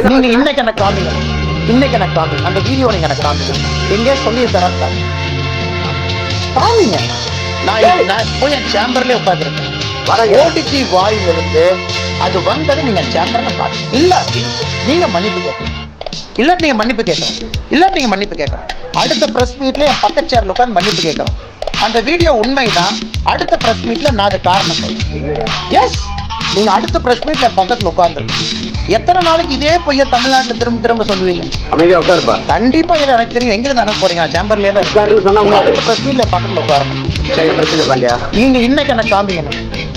நீங்க இன்னைக்கு எனக்கு காமிங்க, இன்னைக்கு எனக்கு காமிங்க, அந்த வீடியோ நீங்க எனக்கு காமிங்க, எங்கே சொல்லி தரேன் காமிங்க. நான் போய் என் சேம்பர்லயே உட்காந்துருக்கேன். ஓடிஜி வாயில இருந்து அது வந்தது நீங்க சேம்பர்ல காட்டுங்க. இல்லாட்டி நீங்க மன்னிப்பு கேட்கணும், இல்லாட்டி நீங்க மன்னிப்பு கேட்கணும், இல்லாட்டி நீங்க மன்னிப்பு கேட்கணும். அடுத்த பிரஸ் மீட்ல என் பக்கத்து சேர்ல உட்காந்து மன்னிப்பு கேட்கணும். அந்த வீடியோ உண்மைதான். அடுத்த பிரஸ் மீட்ல நான் அது காரணம் சொல்றேன். எஸ், நீங்க அடுத்த பிரஸ் மீட்ல பக்கத்துல உட்கார்ந்து எத்தனை நாளைக்கு இதே பொய்ய தமிழ்நாட்டுல திரும்ப திரும்ப சொல்லுவீங்க? அமைதியா உட்காருப்பா. கண்டிப்பா இதை எனக்கு தெரியும். எங்க இருந்து அனுப்ப போறீங்க? சேம்பர்லயே தான் அடுத்த பிரஸ் மீட்ல பக்கத்துல உட்காரணும். சரி, பிரச்சனை இல்லையா? நீங்க இன்னைக்கு எனக்கு காமிங்க,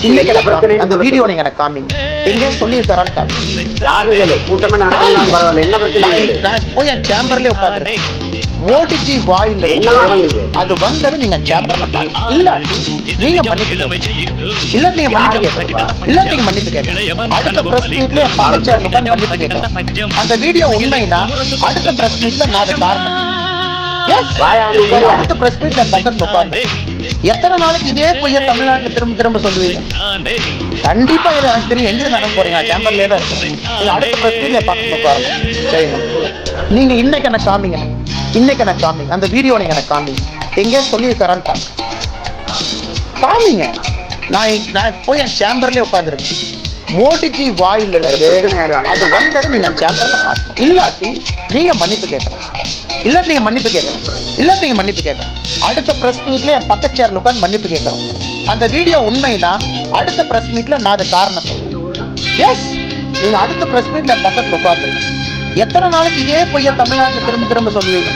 இன்னைக்கு எனக்கு காமிங்க, அந்த வீடியோ நீங்க எனக்கு காமிங்க, எங்கே சொல்லி தரான்னு காமிங்க. கூட்டமே நடக்கலாம், பரவாயில்ல. என்ன பிரச்சனை? நான் போய் என் சேம்பர்லயே உட்காந்துருக்கேன். ஓடிஜி வாயில அது வந்தது நீங்க சேம்பர்ல இல்லாட்டி நீங்க மன்னிப்பு இல்லாட்டி நீங்க மன்னிப்பு கேட்கணும், இல்லாட்டி நீங்க மன்னிப்பு கேட்கணும். அடுத்த பிரஸ் மீட்ல மன்னிப்பு கேட்கணும். அந்த வீடியோ உண்மைனா அடுத்த பிரஸ் மீட்ல நான் அது காரணம். அடுத்த பிரஸ் மீட்ல பக்கத்துல உட்கார்ந்து எத்தனை நாளைக்கு இதே பொய்ய தமிழ்நாட்டுல திரும்ப திரும்ப சொல்லுவீங்க? கண்டிப்பா இதை எனக்கு தெரியும். எங்க நடக்க போறீங்க? சேம்பர்லயே தான் இருக்கீங்க. அடுத்த பிரஸ் மீட்ல பக்கத்துல உட்காரணும். சரிங்க, நீங்க இன்னைக்கு எனக்கு காமிங்க, இன்னைக்கு எனக்கு காமிங்க, அந்த வீடியோ நீங்க எனக்கு காமிங்க, எங்கே சொல்லி தரான்னு காமிங்க. நான் போய் என் சேம்பர்லயே உட்காந்துருக்கேன். ஓடிஜி வாயில அது வந்தது நீங்க சேம்பர்ல காட்டணும். இல்லாட்டி நீங்க மன்னிப்பு கேட்கணும், இல்லாட்டி நீங்க மன்னிப்பு கேட்கணும், இல்லாட்டி நீங்க மன்னிப்பு கேட்கணும். அடுத்த பிரஸ் மீட்ல என் பக்கத்து சேர்ல உட்காந்து மன்னிப்பு கேட்கணும். அந்த வீடியோ உண்மைதான். அடுத்த பிரஸ் மீட்ல நான் அது காரணம் சொல்றேன். எஸ், நீங்க அடுத்த பிரஸ் மீட்ல பக்கத்துல உட்காந்துருக்கீங்க. எத்தனை நாளைக்கு இதே பொய்ய தமிழ்நாட்டுல திரும்ப திரும்ப சொல்லுவீங்க?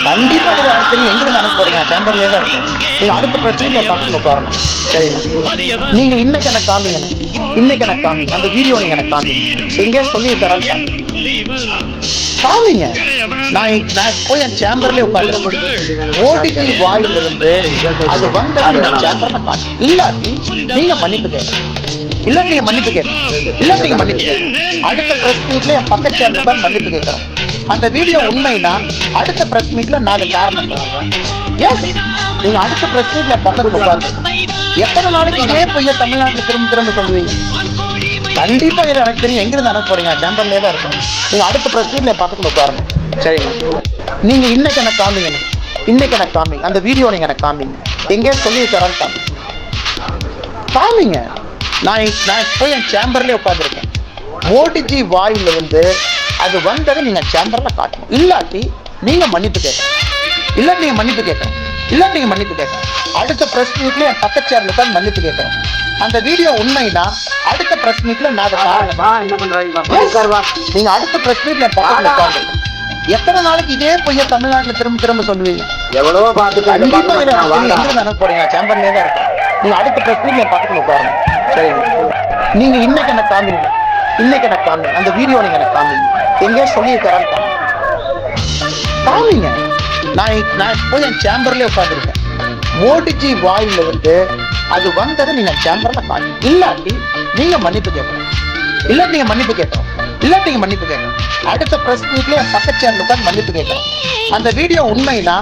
கண்டிப்பா இதை எனக்கு தெரியும். எங்க அனுப்ப போறீங்க? சேம்பர்லயே தான் இருக்கீங்க. நீங்க அடுத்த பிரச்சனையில பக்கத்துல உட்காரணும். சரிங்க, நீங்க இன்னைக்கு எனக்கு காமிங்க, இன்னைக்கு எனக்கு காமிங்க, அந்த வீடியோ நீங்க எனக்கு காமிங்க, எங்கே சொல்லி தரான்னு காமிங்க. நான் போய் என் சேம்பர்லயே உட்காந்துருக்கேன். ஓடிஜி வாயில இருந்து அது வந்தது நீங்க சேம்பர்ல காட்டணும். இல்லாட்டி நீங்க மன்னிப்பு கேட்கணும், இல்லாட்டி நீங்க மன்னிப்பு கேட்கணும், இல்லாட்டி நீங்க மன்னிப்பு கேட்கணும். அடுத்த பிரஸ் மீட்ல என் பக்கத்து சேர்ல உட்காந்து மன்னிப்பு கேட்கணும். அந்த வீடியோ உண்மைனா அடுத்த பிரஸ் மீட்ல நான் அது காரணம் சொல்றேன். எஸ், நீங்க அடுத்த பிரஸ் மீட்ல பக்கத்துல உட்கார்ந்து எத்தனை நாளைக்கு இதே பொய்ய தமிழ்நாட்டுல திரும்ப திரும்ப சொல்லுவீங்க? கண்டிப்பா இதை எனக்கு தெரியும். எங்க இருந்து அனுப்ப போறீங்க? சேம்பர்லயே தான் இருக்கும். நீங்க அடுத்த பிரஸ் மீட்ல பக்கத்துல உட்காரணும். சரிங்க, நீங்க இன்னைக்கு எனக்கு காமிங்க, இன்னைக்கு எனக்கு காமிங்க, அந்த வீடியோ நீங்க எனக்கு காமிங்க, எங்கே சொல்லி தரான்னு காமிங்க. நான் போய் என் சேம்பர்லயே உட்காந்துருக்கேன். ஓடிஜி வாயில இருந்து அது வந்தது நீங்க சேம்பர்ல காட்டணும். இல்லாட்டி நீங்க மன்னிப்பு கேட்கணும், இல்லாட்டி நீங்க மன்னிப்பு கேட்கணும், இல்லாட்டி நீங்க மன்னிப்பு கேட்கணும். அடுத்த பிரஸ் மீட்ல என் பக்கத்து சேர்ல உட்காந்து மன்னிப்பு கேட்கணும். அந்த வீடியோ உண்மைனா அடுத்த பிரஸ் மீட்ல நான் என்ன பண்றீங்க? நீங்க அடுத்த பிரஸ் மீட்ல பக்கத்துல உட்கார்ந்து எத்தனை நாளைக்கு இதே பொய்ய தமிழ்நாட்டுல திரும்ப திரும்ப சொல்லுவீங்க? எவ்வளவோ கண்டிப்பா இதை எங்க அனுப்ப போறீங்க? சேம்பர்லயே தான் இருக்கு. நீங்க அடுத்த பிரஸ் மீட்ல பக்கத்துல உட்காரணும். சரிங்க, நீங்க இன்னைக்கு எனக்கு காமிங்க, இன்னைக்கு எனக்கு காமிங்க, அந்த வீடியோ நீங்க எனக்கு காமிங்க, எங்கே சொல்லி தரான்னு காமிங்க. நான் போய் என் சேம்பர்லயே உட்காந்துருக்கேன். ஓடிஜி வாயில இருந்து அது வந்தது நீங்க சேம்பர்ல காட்டணும். இல்லாட்டி நீங்க மன்னிப்பு கேட்கணும், இல்லாட்டி நீங்க மன்னிப்பு கேட்கணும், இல்லாட்டி நீங்க மன்னிப்பு கேட்கணும். அடுத்த பிரஸ் மீட்ல என் பக்கத்து சேர்ல உட்காந்து மன்னிப்பு கேட்கணும். அந்த வீடியோ உண்மைனா